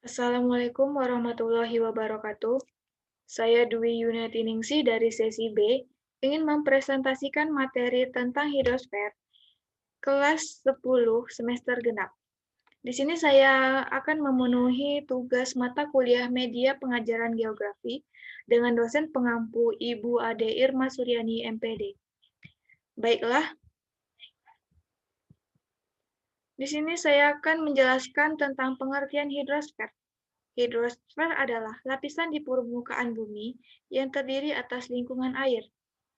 Assalamualaikum warahmatullahi wabarakatuh. Saya Dwi Yunianingsih dari sesi B, ingin mempresentasikan materi tentang hidrosfer, kelas 10 semester genap. Di sini saya akan memenuhi tugas mata kuliah media pengajaran geografi dengan dosen pengampu Ibu Ade Irma Suryani, MPD. Baiklah, di sini saya akan menjelaskan tentang pengertian hidrosfer. Hidrosfer adalah lapisan di permukaan bumi yang terdiri atas lingkungan air.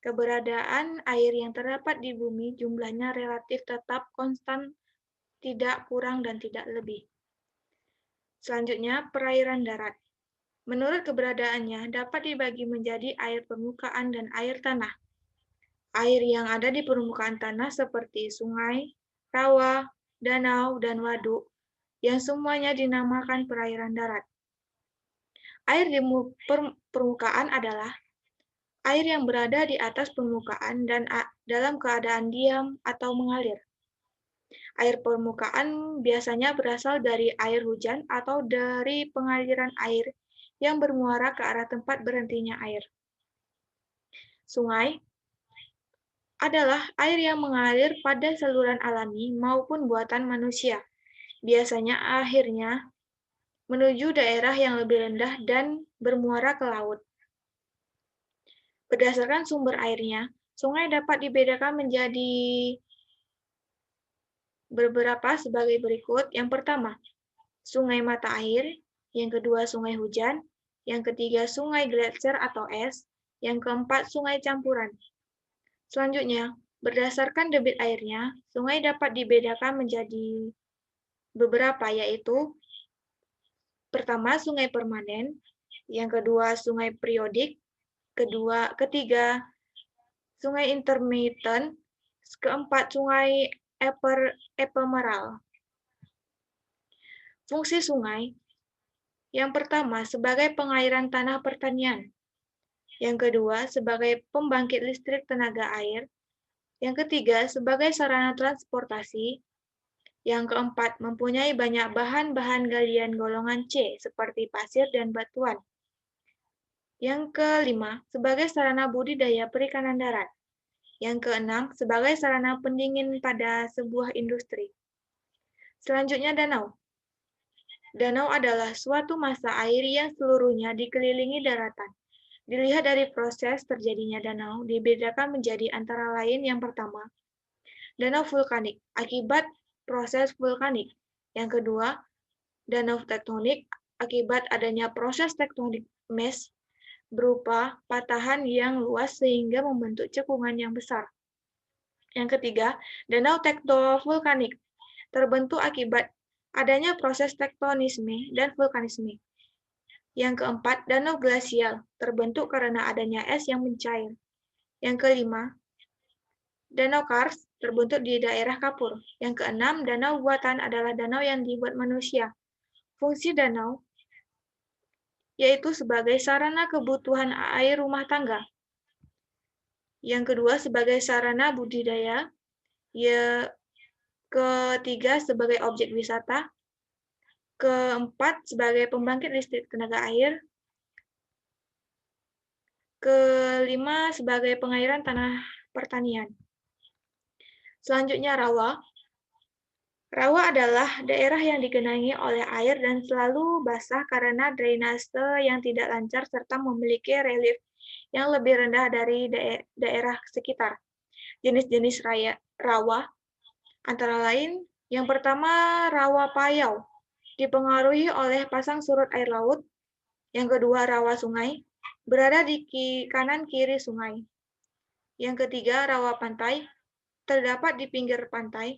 Keberadaan air yang terdapat di bumi jumlahnya relatif tetap konstan, tidak kurang dan tidak lebih. Selanjutnya, perairan darat. Menurut keberadaannya dapat dibagi menjadi air permukaan dan air tanah. Air yang ada di permukaan tanah seperti sungai, rawa, danau, dan waduk, yang semuanya dinamakan perairan darat. Air di permukaan adalah air yang berada di atas permukaan dan dalam keadaan diam atau mengalir. Air permukaan biasanya berasal dari air hujan atau dari pengaliran air yang bermuara ke arah tempat berhentinya air. Sungai adalah air yang mengalir pada saluran alami maupun buatan manusia. Biasanya akhirnya menuju daerah yang lebih rendah dan bermuara ke laut. Berdasarkan sumber airnya, sungai dapat dibedakan menjadi beberapa sebagai berikut. Yang pertama, sungai mata air. Yang kedua, sungai hujan. Yang ketiga, sungai gletser atau es. Yang keempat, sungai campuran. Selanjutnya, berdasarkan debit airnya, sungai dapat dibedakan menjadi beberapa, yaitu pertama, sungai permanen. Yang kedua, sungai periodik. Ketiga, sungai intermittent. Keempat, sungai ephemeral. Fungsi sungai. Yang pertama, sebagai pengairan tanah pertanian. Yang kedua, sebagai pembangkit listrik tenaga air. Yang ketiga, sebagai sarana transportasi. Yang keempat, mempunyai banyak bahan-bahan galian golongan C, seperti pasir dan batuan. Yang kelima, sebagai sarana budidaya perikanan darat. Yang keenam, sebagai sarana pendingin pada sebuah industri. Selanjutnya, danau. Danau adalah suatu masa air yang seluruhnya dikelilingi daratan. Dilihat dari proses terjadinya danau, dibedakan menjadi antara lain yang pertama, danau vulkanik, akibat proses vulkanik. Yang kedua, danau tektonik, akibat adanya proses tektonik mes, berupa patahan yang luas sehingga membentuk cekungan yang besar. Yang ketiga, danau tektovulkanik, terbentuk akibat adanya proses tektonisme dan vulkanisme. Yang keempat, danau glasial, terbentuk karena adanya es yang mencair. Yang kelima, danau kars, terbentuk di daerah kapur. Yang keenam, danau buatan adalah danau yang dibuat manusia. Fungsi danau yaitu sebagai sarana kebutuhan air rumah tangga. Yang kedua, sebagai sarana budidaya. Ketiga, sebagai objek wisata. Keempat, sebagai pembangkit listrik tenaga air. Kelima, sebagai pengairan tanah pertanian. Selanjutnya, rawa. Rawa adalah daerah yang digenangi oleh air dan selalu basah karena drainase yang tidak lancar serta memiliki relief yang lebih rendah dari daerah sekitar. Jenis-jenis rawa antara lain, yang pertama, rawa payau, dipengaruhi oleh pasang surut air laut. Yang kedua, rawa sungai, berada di kanan kiri sungai. Yang ketiga, rawa pantai, terdapat di pinggir pantai.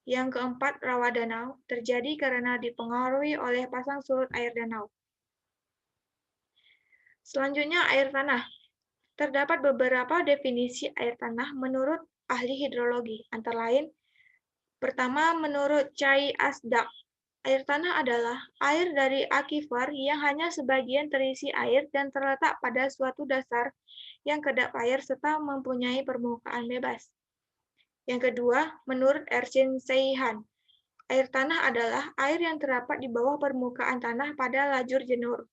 Yang keempat, rawa danau, terjadi karena dipengaruhi oleh pasang surut air danau. Selanjutnya, air tanah. Terdapat beberapa definisi air tanah menurut ahli hidrologi, antara lain, pertama, menurut Chai Asdak, air tanah adalah air dari aquifer yang hanya sebagian terisi air dan terletak pada suatu dasar yang kedap air serta mempunyai permukaan bebas. Yang kedua, menurut Ersin Seihan, Air tanah adalah air yang terdapat di bawah permukaan tanah pada lajur jenur.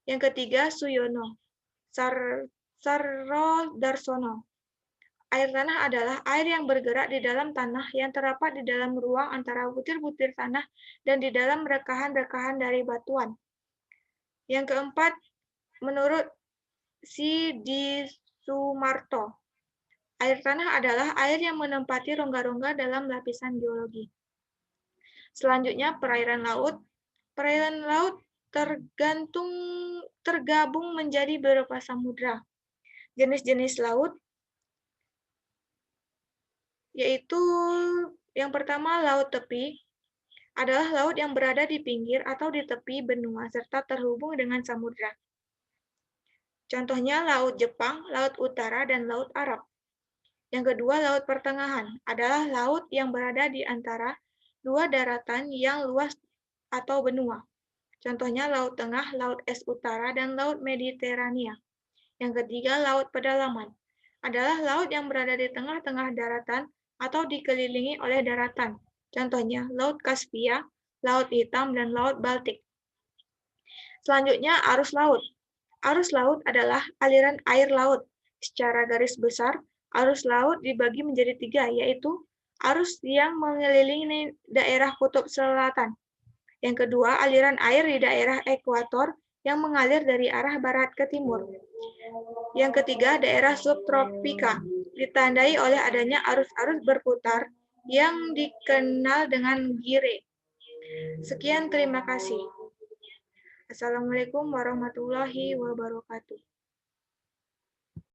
Yang ketiga, Suyono. Sarrodarsono. Air tanah adalah air yang bergerak di dalam tanah yang terdapat di dalam ruang antara butir-butir tanah dan di dalam rekahan-rekahan dari batuan. Yang keempat, menurut si Di Sumarto, air tanah adalah air yang menempati rongga-rongga dalam lapisan geologi. Selanjutnya, perairan laut. Perairan laut tergabung menjadi beberapa samudra. Jenis-jenis laut yaitu yang pertama, laut tepi adalah laut yang berada di pinggir atau di tepi benua serta terhubung dengan samudra. Contohnya Laut Jepang, Laut Utara, dan Laut Arab. Yang kedua, laut pertengahan adalah laut yang berada di antara dua daratan yang luas atau benua. Contohnya Laut Tengah, Laut Es Utara, dan Laut Mediterania. Yang ketiga, laut pedalaman adalah laut yang berada di tengah-tengah daratan atau dikelilingi oleh daratan. Contohnya Laut Kaspia, Laut Hitam, dan Laut Baltik. Selanjutnya, arus laut. Arus laut adalah aliran air laut. Secara garis besar, arus laut dibagi menjadi tiga, yaitu arus yang mengelilingi daerah kutub selatan. Yang kedua, aliran air di daerah ekuator yang mengalir dari arah barat ke timur. Yang ketiga, daerah subtropika, ditandai oleh adanya arus-arus berputar yang dikenal dengan gire. Sekian, terima kasih. Assalamualaikum warahmatullahi wabarakatuh.